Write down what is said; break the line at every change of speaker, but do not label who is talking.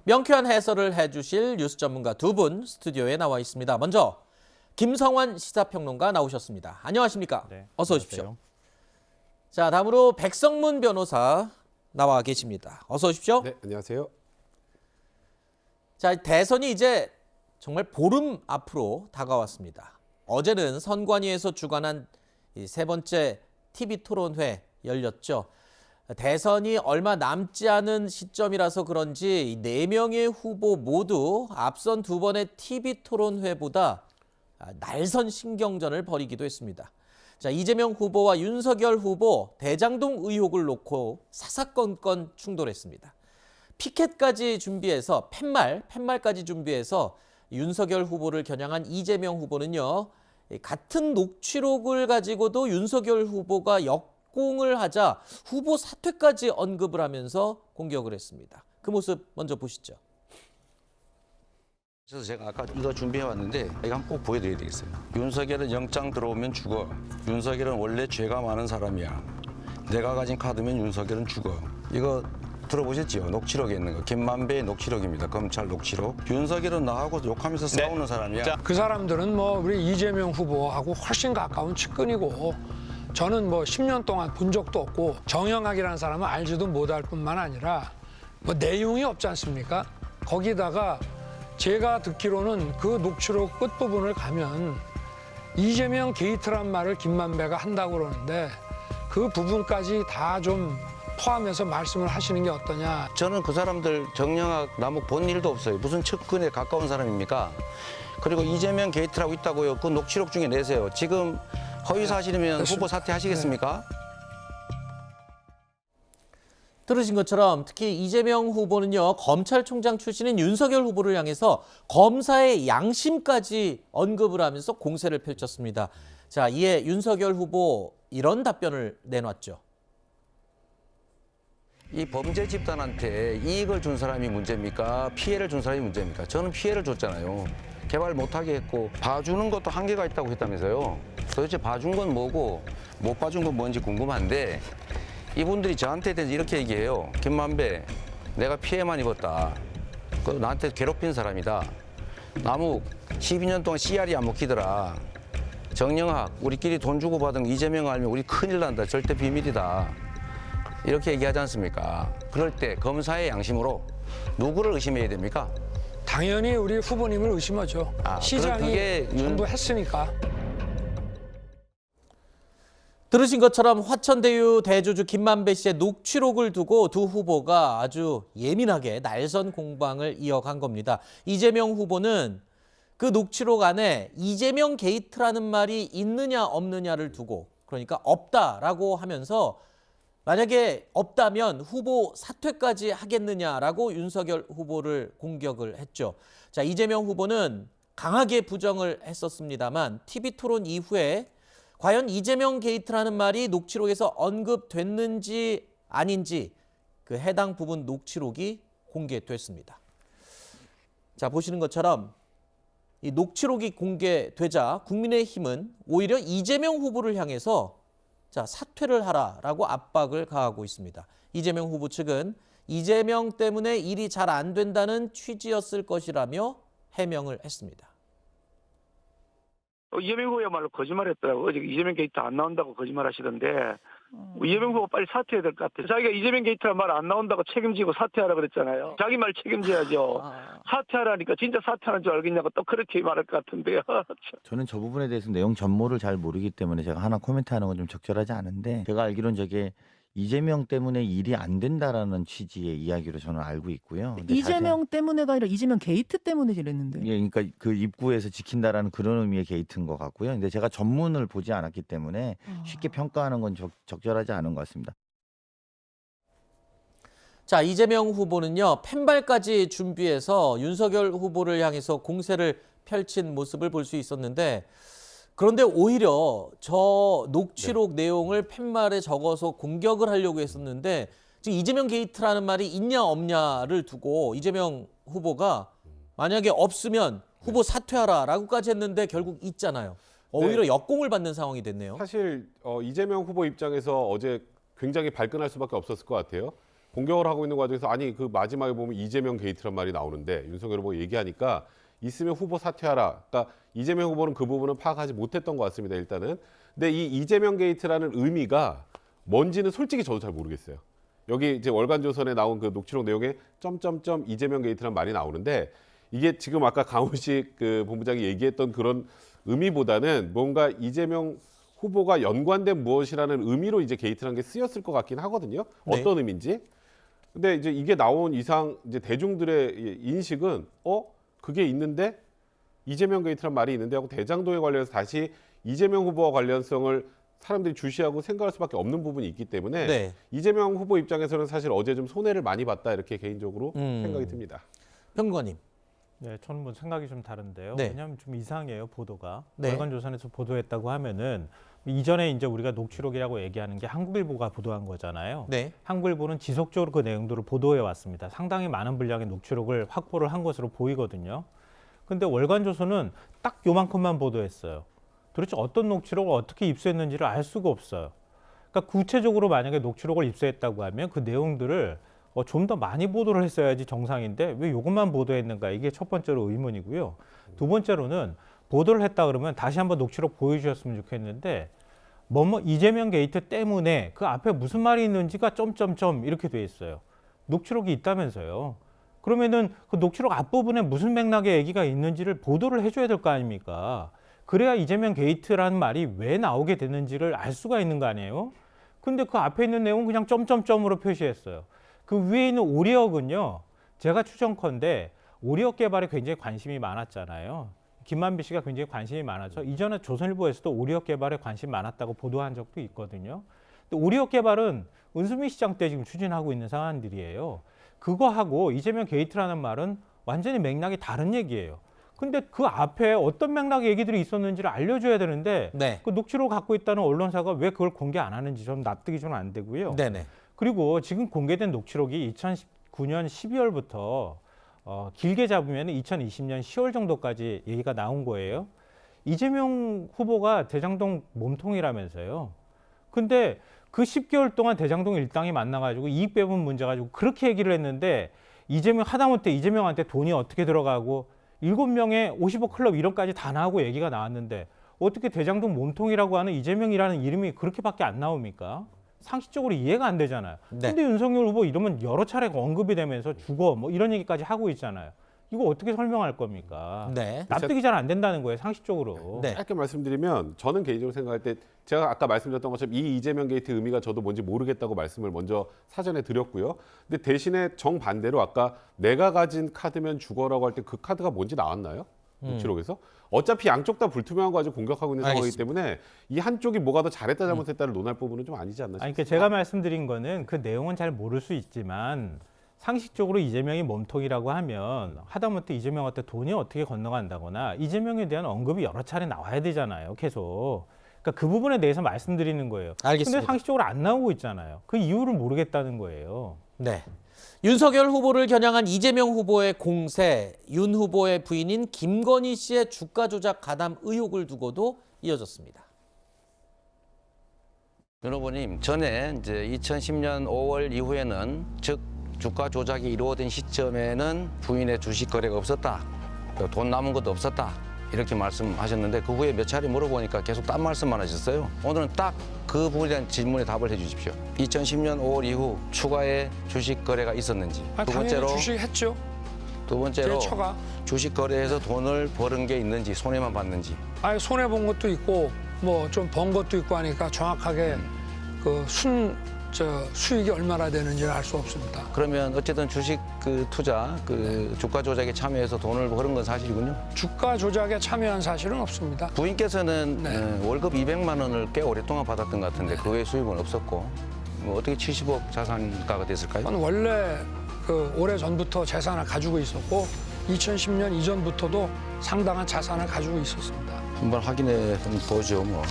명쾌한 해설을 해주실 뉴스 전문가 두 분 스튜디오에 나와 있습니다. 먼저 김성환 시사평론가 나오셨습니다. 안녕하십니까?
네,
어서 오십시오. 자, 다음으로 백성문 변호사 나와 계십니다. 어서 오십시오.
네, 안녕하세요.
자, 대선이 이제 정말 보름 앞으로 다가왔습니다. 어제는 선관위에서 주관한 이 세 번째 TV 토론회 열렸죠. 대선이 얼마 남지 않은 시점이라서 그런지 4명의 후보 모두 앞선 두 번의 TV 토론회보다 날선 신경전을 벌이기도 했습니다. 자, 이재명 후보와 윤석열 후보 대장동 의혹을 놓고 사사건건 충돌했습니다. 피켓까지 준비해서 팻말까지 준비해서 윤석열 후보를 겨냥한 이재명 후보는요. 같은 녹취록을 가지고도 윤석열 후보가 역공을 하자 후보 사퇴까지 언급을 하면서 공격을 했습니다. 그 모습 먼저 보시죠.
그래서 제가 아까 이거 준비해 왔는데 이거 한번 꼭 보여드려야 되겠어요. 윤석열은 영장 들어오면 죽어. 윤석열은 원래 죄가 많은 사람이야. 내가 가진 카드면 윤석열은 죽어. 이거 들어보셨지요? 녹취록에 있는 거. 김만배의 녹취록입니다. 검찰 녹취록. 윤석열은 나하고 욕하면서 싸우는 사람이야.
자, 그 사람들은 뭐 우리 이재명 후보하고 훨씬 가까운 측근이고 저는 뭐 10년 동안 본 적도 없고 정영학이라는 사람은 알지도 못할 뿐만 아니라 뭐 내용이 없지 않습니까? 거기다가 제가 듣기로는 그 녹취록 끝부분을 가면 이재명 게이트란 말을 김만배가 한다고 그러는데 그 부분까지 다 좀 포함해서 말씀을 하시는 게 어떠냐.
저는 그 사람들 정영학 남욱 본 일도 없어요. 무슨 측근에 가까운 사람입니까? 그리고 이재명 게이트라고 있다고요. 그 녹취록 중에 내세요. 지금 허위 사실이면 후보 사퇴하시겠습니까?
들으신 것처럼 특히 이재명 후보는요. 검찰총장 출신인 윤석열 후보를 향해서 검사의 양심까지 언급을 하면서 공세를 펼쳤습니다. 자, 이에 윤석열 후보 이런 답변을 내놨죠.
이 범죄 집단한테 이익을 준 사람이 문제입니까? 피해를 준 사람이 문제입니까? 저는 피해를 줬잖아요. 개발 못하게 했고 봐주는 것도 한계가 있다고 했다면서요. 도대체 봐준 건 뭐고 못 봐준 건 뭔지 궁금한데 이분들이 저한테 대해서 이렇게 얘기해요. 김만배, 내가 피해만 입었다. 나한테 괴롭힌 사람이다. 남욱, 12년 동안 CR이 안 먹히더라. 정영학, 우리끼리 돈 주고 받은 이재명 알면 우리 큰일 난다. 절대 비밀이다. 이렇게 얘기하지 않습니까? 그럴 때 검사의 양심으로 누구를 의심해야 됩니까?
당연히 우리 후보님을 의심하죠. 시장이
그게
전부 했으니까.
들으신 것처럼 화천대유 대주주 김만배 씨의 녹취록을 두고 두 후보가 아주 예민하게 날선 공방을 이어간 겁니다. 이재명 후보는 그 녹취록 안에 이재명 게이트라는 말이 있느냐 없느냐를 두고 그러니까 없다라고 하면서 만약에 없다면 후보 사퇴까지 하겠느냐라고 윤석열 후보를 공격을 했죠. 자, 이재명 후보는 강하게 부정을 했었습니다만 TV 토론 이후에 과연 이재명 게이트라는 말이 녹취록에서 언급됐는지 아닌지 그 해당 부분 녹취록이 공개됐습니다. 자, 보시는 것처럼 이 녹취록이 공개되자 국민의힘은 오히려 이재명 후보를 향해서 자, 사퇴를 하라라고 압박을 가하고 있습니다. 이재명 후보 측은 이재명 때문에 일이 잘 안 된다는 취지였을 것이라며 해명을 했습니다.
이재명 후보야말로 거짓말했더라고. 어제 이재명 게이트 안 나온다고 거짓말하시던데 이재명 후보 빨리 사퇴해야 될 것 같아요. 자기가 이재명 게이트란 말 안 나온다고 책임지고 사퇴하라 그랬잖아요. 자기 말 책임져야죠. 사퇴하라니까 진짜 사퇴하는 줄 알겠냐고 또 그렇게 말할 것 같은데요.
저는 저 부분에 대해서 내용 전모를 잘 모르기 때문에 제가 하나 코멘트하는 건 좀 적절하지 않은데 제가 알기로는 저게 이재명 때문에 일이 안 된다라는 취지의 이야기로 저는 알고 있고요. 근데
이재명 때문에가 아니라 이재명 게이트 때문에 이랬는데.
예, 그러니까 그 입구에서 지킨다라는 그런 의미의 게이트인 것 같고요. 근데 제가 전문을 보지 않았기 때문에 쉽게 평가하는 건 적절하지 않은 것 같습니다.
자, 이재명 후보는요. 펜발까지 준비해서 윤석열 후보를 향해서 공세를 펼친 모습을 볼 수 있었는데 그런데 오히려 저 녹취록 내용을 팻말에 적어서 공격을 하려고 했었는데 지금 이재명 게이트라는 말이 있냐 없냐를 두고 이재명 후보가 만약에 없으면 후보 사퇴하라라고까지 했는데 결국 있잖아요. 오히려 역공을 받는 상황이 됐네요.
사실 이재명 후보 입장에서 어제 굉장히 발끈할 수밖에 없었을 것 같아요. 공격을 하고 있는 과정에서 아니 그 마지막에 보면 이재명 게이트란 말이 나오는데 윤석열 후보 얘기하니까 있으면 후보 사퇴하라. 그러니까 이재명 후보는 그 부분은 파악하지 못했던 것 같습니다. 일단은. 근데 이 이재명 게이트라는 의미가 뭔지는 솔직히 저도 잘 모르겠어요. 여기 이제 월간조선에 나온 그 녹취록 내용에 점점점 이재명 게이트란 말이 나오는데 이게 지금 아까 강훈식 그 본부장이 얘기했던 그런 의미보다는 뭔가 이재명 후보가 연관된 무엇이라는 의미로 이제 게이트라는 게 쓰였을 것 같긴 하거든요.
네.
어떤 의미인지. 근데 이제 이게 나온 이상 이제 대중들의 인식은 그게 있는데 이재명 게이트란 말이 있는데 하고 대장동에 관련해서 다시 이재명 후보와 관련성을 사람들이 주시하고 생각할 수밖에 없는 부분이 있기 때문에
네.
이재명 후보 입장에서는 사실 어제 좀 손해를 많이 봤다 이렇게 개인적으로 생각이 듭니다.
평론가님.
네, 저는 뭐 생각이 좀 다른데요.
네.
왜냐하면 좀 이상해요, 보도가.
네.
월간조선에서 보도했다고 하면은 이전에 이제 우리가 녹취록이라고 얘기하는 게 한국일보가 보도한 거잖아요.
네.
한국일보는 지속적으로 그 내용들을 보도해 왔습니다. 상당히 많은 분량의 녹취록을 확보를 한 것으로 보이거든요. 근데 월간조선은 딱 요만큼만 보도했어요. 도대체 어떤 녹취록을 어떻게 입수했는지를 알 수가 없어요. 그러니까 구체적으로 만약에 녹취록을 입수했다고 하면 그 내용들을 좀 더 많이 보도를 했어야지 정상인데 왜 이것만 보도했는가, 이게 첫 번째로 의문이고요. 두 번째로는 보도를 했다 그러면 다시 한번 녹취록 보여주셨으면 좋겠는데 이재명 게이트 때문에 그 앞에 무슨 말이 있는지가 점점점 이렇게 돼 있어요. 녹취록이 있다면서요. 그러면은 그 녹취록 앞부분에 무슨 맥락의 얘기가 있는지를 보도를 해줘야 될 거 아닙니까? 그래야 이재명 게이트라는 말이 왜 나오게 됐는지를 알 수가 있는 거 아니에요? 근데 그 앞에 있는 내용은 그냥 점점점으로 표시했어요. 그 위에 있는 오리역은요, 제가 추정컨대 오리역 개발에 굉장히 관심이 많았잖아요. 김만배 씨가 굉장히 관심이 많았죠. 이전에 조선일보에서도 오리역 개발에 관심 많았다고 보도한 적도 있거든요. 근데 오리역 개발은 은수미 시장 때 지금 추진하고 있는 상황들이에요. 그거하고 이재명 게이트라는 말은 완전히 맥락이 다른 얘기예요. 근데 그 앞에 어떤 맥락의 얘기들이 있었는지를 알려줘야 되는데
네.
그 녹취록을 갖고 있다는 언론사가 왜 그걸 공개 안 하는지 좀 납득이 좀 안 되고요.
네네.
그리고 지금 공개된 녹취록이 2019년 12월부터 길게 잡으면 2020년 10월 정도까지 얘기가 나온 거예요. 이재명 후보가 대장동 몸통이라면서요. 근데 그 10개월 동안 대장동 일당이 만나가지고 이익 배분 문제 가지고 그렇게 얘기를 했는데 하다못해 이재명한테 돈이 어떻게 들어가고 7명의 50억 클럽 이름까지 다 나오고 얘기가 나왔는데 어떻게 대장동 몸통이라고 하는 이재명이라는 이름이 그렇게밖에 안 나옵니까? 상식적으로 이해가 안 되잖아요.
네.
근데 윤석열 후보 이러면 여러 차례 언급이 되면서 죽어 뭐 이런 얘기까지 하고 있잖아요. 이거 어떻게 설명할 겁니까?
네.
납득이 잘 안 된다는 거예요, 상식적으로.
네.
짧게 말씀드리면 저는 개인적으로 생각할 때 제가 아까 말씀드렸던 것처럼 이 이재명 게이트 의미가 저도 뭔지 모르겠다고 말씀을 먼저 사전에 드렸고요. 근데 대신에 정반대로 아까 내가 가진 카드면 죽어라고 할 때 그 카드가 뭔지 나왔나요? 녹취록에서? 어차피 양쪽 다 불투명한 거 가지고 공격하고 있는 상황이기
알겠습니다.
때문에 이 한쪽이 뭐가 더 잘했다 잘못했다를 논할 부분은 좀 아니지 않나
아니,
싶습니다.
그러니까 제가 말씀드린 거는 그 내용은 잘 모를 수 있지만 상식적으로 이재명이 몸통이라고 하면 하다못해 이재명한테 돈이 어떻게 건너간다거나 이재명에 대한 언급이 여러 차례 나와야 되잖아요, 계속. 그러니까 그 부분에 대해서 말씀드리는 거예요.
알겠습니다.
근데 상식적으로 안 나오고 있잖아요. 그 이유를 모르겠다는 거예요.
네. 윤석열 후보를 겨냥한 이재명 후보의 공세, 윤 후보의 부인인 김건희 씨의 주가 조작 가담 의혹을 두고도 이어졌습니다.
윤 후보님, 전에 이제 2010년 5월 이후에는 즉 주가 조작이 이루어진 시점에는 부인의 주식 거래가 없었다, 돈 남은 것도 없었다 이렇게 말씀하셨는데 그 후에 몇 차례 물어보니까 계속 딴 말씀만 하셨어요. 오늘은 딱 그 부분에 대한 질문에 답을 해주십시오. 2010년 5월 이후 추가의 주식 거래가 있었는지. 두
당연히
번째로
주식했죠.
두 번째로
제 처가.
주식 거래에서 돈을 버는 게 있는지 손해만 봤는지.
아니 손해 본 것도 있고 뭐 좀 번 것도 있고 하니까 정확하게 그 수익이 얼마나 되는지를 알 수 없습니다.
그러면 어쨌든 주식 투자 주가 조작에 참여해서 돈을 버는 건 사실이군요.
주가 조작에 참여한 사실은 없습니다.
부인께서는
네.
월급 200만 원을 꽤 오랫동안 받았던 것 같은데 그 외 수입은 없었고 뭐 어떻게 70억 자산가가 됐을까요?
저는 원래 오래 전부터 재산을 가지고 있었고 2010년 이전부터도 상당한 자산을 가지고 있었습니다.
한번 확인해 보죠 뭐.